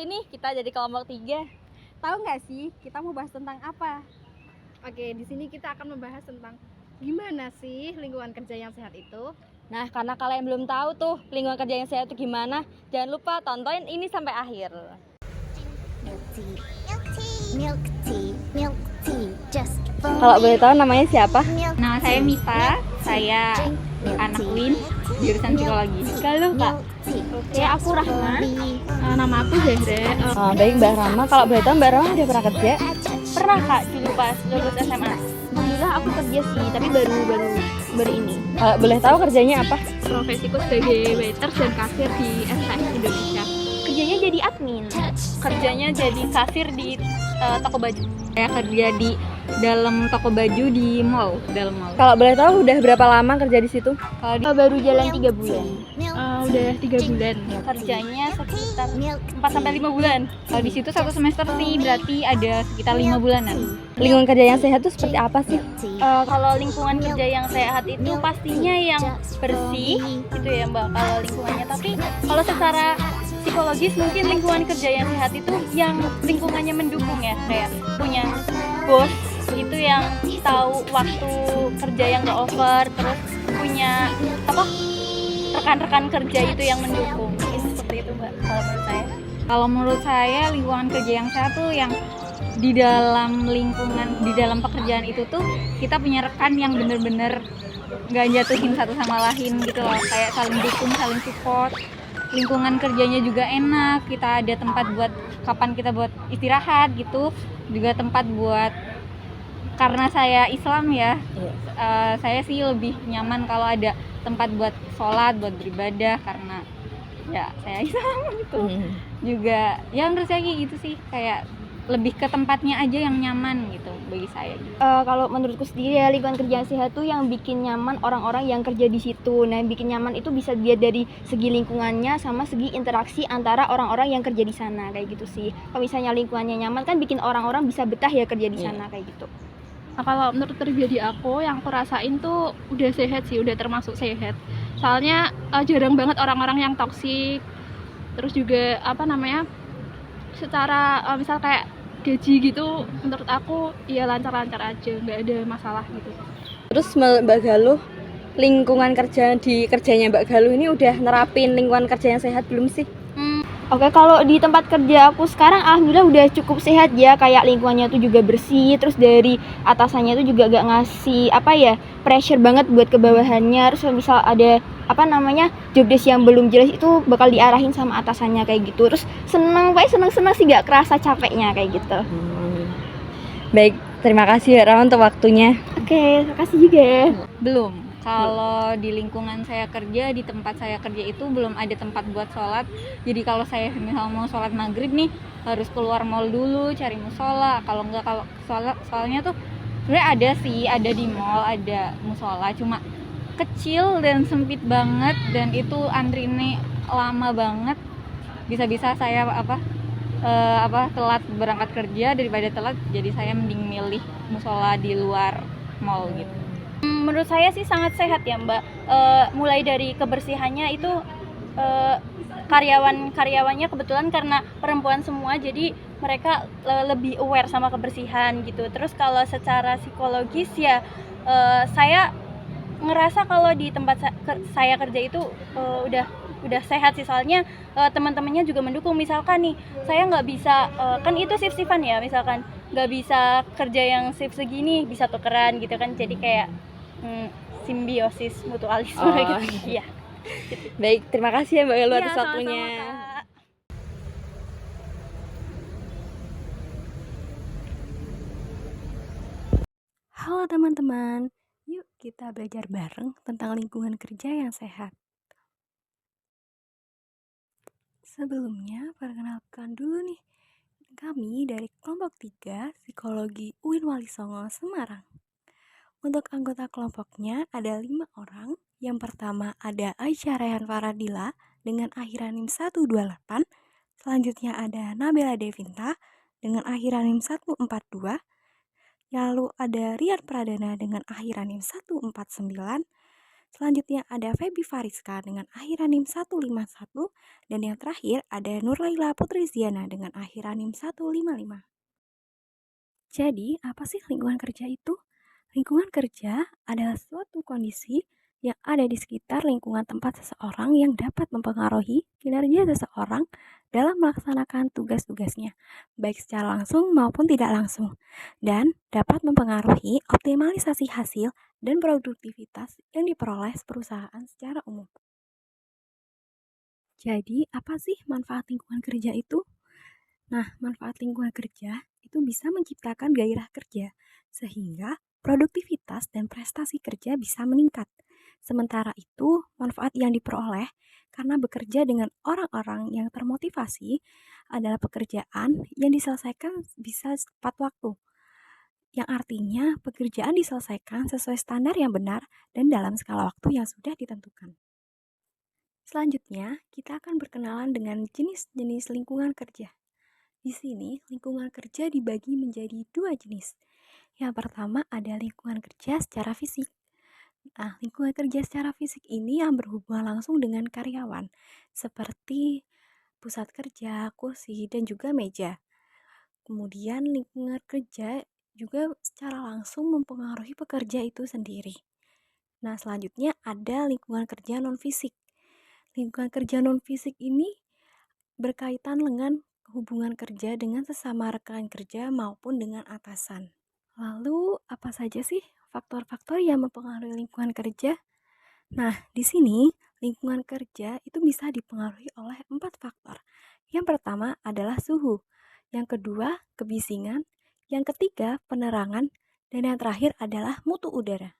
kali ini kita jadi kelompok 3. Tahu nggak sih kita mau bahas tentang apa? Oke, di sini kita akan membahas tentang gimana sih lingkungan kerja yang sehat itu. Nah, karena kalian belum tahu tuh lingkungan kerja yang sehat itu gimana, jangan lupa tonton ini sampai akhir. Kalau boleh tahu namanya siapa? Nama saya Mita, saya anak UIN, jurusan psikologi. Kalau Kak? Oke, aku Rahma. Nama aku Zahra. Baik Mbak Rama, kalau boleh tahu Mbak Rama udah pernah kerja? Pernah Kak dulu pas lulus SMA. Alhamdulillah aku kerja sih, tapi baru ini. Kalau boleh tahu kerjanya apa? Profesiku sebagai waiter dan kasir di STF Indonesia. Kerjanya jadi admin. Kerjanya jadi kasir di toko baju. Saya kerja di dalam toko baju di mall, dalam mall. Kalau boleh tahu udah berapa lama kerja di situ? Kalau baru jalan 3 bulan. Udah 3 bulan. Kerjanya sekitar 4-5 bulan. Kalau di situ 1 semester sih, berarti ada sekitar 5 bulanan. Lingkungan kerja yang sehat itu seperti apa sih? Kalau lingkungan kerja yang sehat itu pastinya yang bersih gitu ya Mbak, kalau lingkungannya. Tapi kalau secara psikologis mungkin lingkungan kerja yang sehat itu yang lingkungannya mendukung ya, kayak punya bos itu yang tahu waktu kerja yang gak over, terus punya rekan-rekan kerja itu yang mendukung. Itu seperti itu Mbak kalau menurut saya. Kalau menurut saya lingkungan kerja yang sehat tuh yang di dalam lingkungan, di dalam pekerjaan itu tuh kita punya rekan yang bener-bener gak jatuhin satu sama lain gitu loh, kayak saling dukung, saling support. Lingkungan kerjanya juga enak, kita ada tempat buat kapan kita buat istirahat gitu, juga tempat buat, karena saya Islam ya, saya sih lebih nyaman kalau ada tempat buat sholat, buat beribadah, karena ya saya Islam gitu. Juga ya menurut saya kayak gitu sih, kayak lebih ke tempatnya aja yang nyaman gitu bagi saya gitu. Kalau menurutku sendiri ya, lingkungan kerja yang sehat tuh yang bikin nyaman orang-orang yang kerja di situ. Nah, yang bikin nyaman itu bisa dilihat dari segi lingkungannya sama segi interaksi antara orang-orang yang kerja di sana, kayak gitu sih. Kalau misalnya lingkungannya nyaman kan bikin orang-orang bisa betah ya kerja di sana, kayak gitu. Nah, kalau menurut pribadi aku yang aku rasain tuh udah sehat sih, udah termasuk sehat. Soalnya jarang banget orang-orang yang toksik. Terus juga secara misal kayak gaji gitu, menurut aku ya lancar-lancar aja, nggak ada masalah gitu. Terus Mbak Galuh, lingkungan kerja di kerjanya Mbak Galuh ini udah nerapin lingkungan kerja yang sehat belum sih? Oke, kalau di tempat kerja aku sekarang alhamdulillah udah cukup sehat ya, kayak lingkungannya tuh juga bersih, terus dari atasannya tuh juga gak ngasih pressure banget buat ke bawahannya. Terus misal ada job desk yang belum jelas itu bakal diarahin sama atasannya kayak gitu. Terus seneng sih, gak kerasa capeknya kayak gitu. Baik, terima kasih ya Rama untuk waktunya. Oke, terima kasih juga. Belum. Kalau di lingkungan saya kerja, di tempat saya kerja itu belum ada tempat buat sholat. Jadi kalau saya misal mau sholat maghrib nih, harus keluar mall dulu cari musola. Kalau soalnya tuh sebenarnya ada sih, ada di mall, ada musola, cuma kecil dan sempit banget, dan itu antrinya lama banget. Bisa-bisa saya telat berangkat kerja daripada telat, jadi saya mending milih musola di luar mall gitu. Menurut saya sih sangat sehat ya Mbak. Mulai dari kebersihannya itu, karyawannya kebetulan karena perempuan semua, jadi mereka lebih aware sama kebersihan gitu. Terus kalau secara psikologis ya, saya ngerasa kalau di tempat saya kerja itu udah sehat sih, soalnya teman-temannya juga mendukung. Misalkan nih saya nggak bisa, kan itu shift-shiftan ya, misalkan nggak bisa kerja yang shift segini, bisa tukeran gitu kan, jadi kayak simbiosis mutualisme gitu. Iya. Baik, terima kasih ya Mbak Galuh atas Sama-sama, waktunya. Kak. Halo teman-teman, yuk kita belajar bareng tentang lingkungan kerja yang sehat. Sebelumnya, perkenalkan dulu nih, kami dari kelompok 3 Psikologi UIN Wali Songo, Semarang. Untuk anggota kelompoknya ada 5 orang. Yang pertama ada Aisyah Rehan Faradila dengan akhiran NIM 128. Selanjutnya ada Nabila Devinta dengan akhiran NIM 142. Lalu ada Rian Pradana dengan akhiran NIM 149. Selanjutnya ada Feby Fariska dengan akhiran NIM 151 dan yang terakhir ada Nurlaila Putri Ziana dengan akhiran NIM 155. Jadi, apa sih lingkungan kerja itu? Lingkungan kerja adalah suatu kondisi yang ada di sekitar lingkungan tempat seseorang yang dapat mempengaruhi kinerja seseorang dalam melaksanakan tugas-tugasnya, baik secara langsung maupun tidak langsung, dan dapat mempengaruhi optimalisasi hasil dan produktivitas yang diperoleh perusahaan secara umum. Jadi, apa sih manfaat lingkungan kerja itu? Nah, manfaat lingkungan kerja itu bisa menciptakan gairah kerja, sehingga produktivitas dan prestasi kerja bisa meningkat. Sementara itu, manfaat yang diperoleh karena bekerja dengan orang-orang yang termotivasi adalah pekerjaan yang diselesaikan bisa tepat waktu, yang artinya pekerjaan diselesaikan sesuai standar yang benar dan dalam skala waktu yang sudah ditentukan. Selanjutnya, kita akan berkenalan dengan jenis-jenis lingkungan kerja. Di sini, lingkungan kerja dibagi menjadi dua jenis. Yang pertama ada lingkungan kerja secara fisik. Nah, lingkungan kerja secara fisik ini yang berhubungan langsung dengan karyawan, seperti pusat kerja, kursi, dan juga meja. Kemudian lingkungan kerja juga secara langsung mempengaruhi pekerja itu sendiri. Nah, selanjutnya ada lingkungan kerja non-fisik. Lingkungan kerja non-fisik ini berkaitan dengan hubungan kerja dengan sesama rekan kerja maupun dengan atasan. Lalu, apa saja sih faktor-faktor yang mempengaruhi lingkungan kerja? Nah, di sini lingkungan kerja itu bisa dipengaruhi oleh 4 faktor. Yang pertama adalah suhu, yang kedua kebisingan, yang ketiga penerangan, dan yang terakhir adalah mutu udara.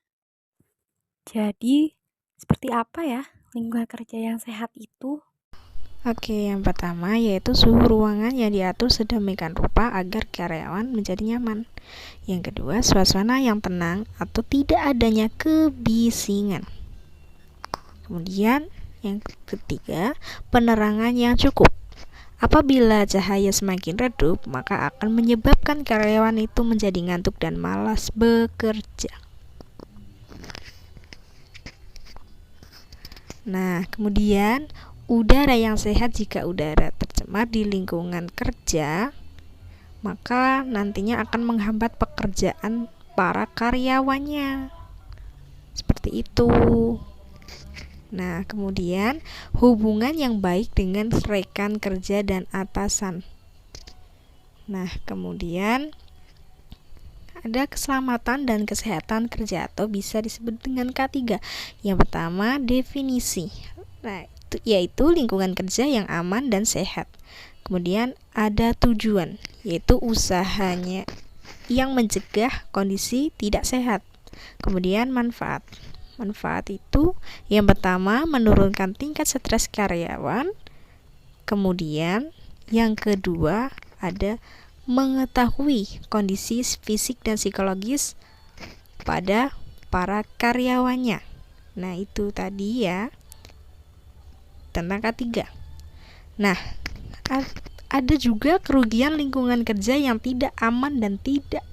Jadi, seperti apa ya lingkungan kerja yang sehat itu? Oke, yang pertama yaitu suhu ruangan yang diatur sedemikian rupa agar karyawan menjadi nyaman. Yang kedua, suasana yang tenang atau tidak adanya kebisingan. Kemudian, yang ketiga, penerangan yang cukup. Apabila cahaya semakin redup, maka akan menyebabkan karyawan itu menjadi ngantuk dan malas bekerja. Nah, kemudian udara yang sehat. Jika udara tercemar di lingkungan kerja, maka nantinya akan menghambat pekerjaan para karyawannya. Seperti itu. Nah, kemudian hubungan yang baik dengan rekan kerja dan atasan. Nah, kemudian ada keselamatan dan kesehatan kerja atau bisa disebut dengan K3. Yang pertama, definisi. Nah, yaitu lingkungan kerja yang aman dan sehat. Kemudian ada tujuan, yaitu usahanya yang mencegah kondisi tidak sehat. Kemudian manfaat. Manfaat itu yang pertama menurunkan tingkat stres karyawan. Kemudian yang kedua ada mengetahui kondisi fisik dan psikologis pada para karyawannya. Nah, itu tadi ya tentang K3. Nah, ada juga kerugian lingkungan kerja yang tidak aman dan tidak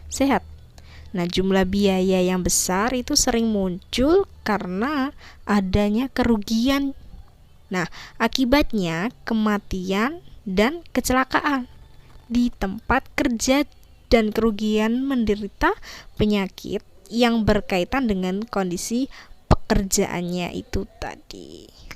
sehat. Nah, jumlah biaya yang besar itu sering muncul karena adanya kerugian. Nah, akibatnya kematian dan kecelakaan di tempat kerja dan kerugian menderita penyakit yang berkaitan dengan kondisi pekerjaannya itu tadi.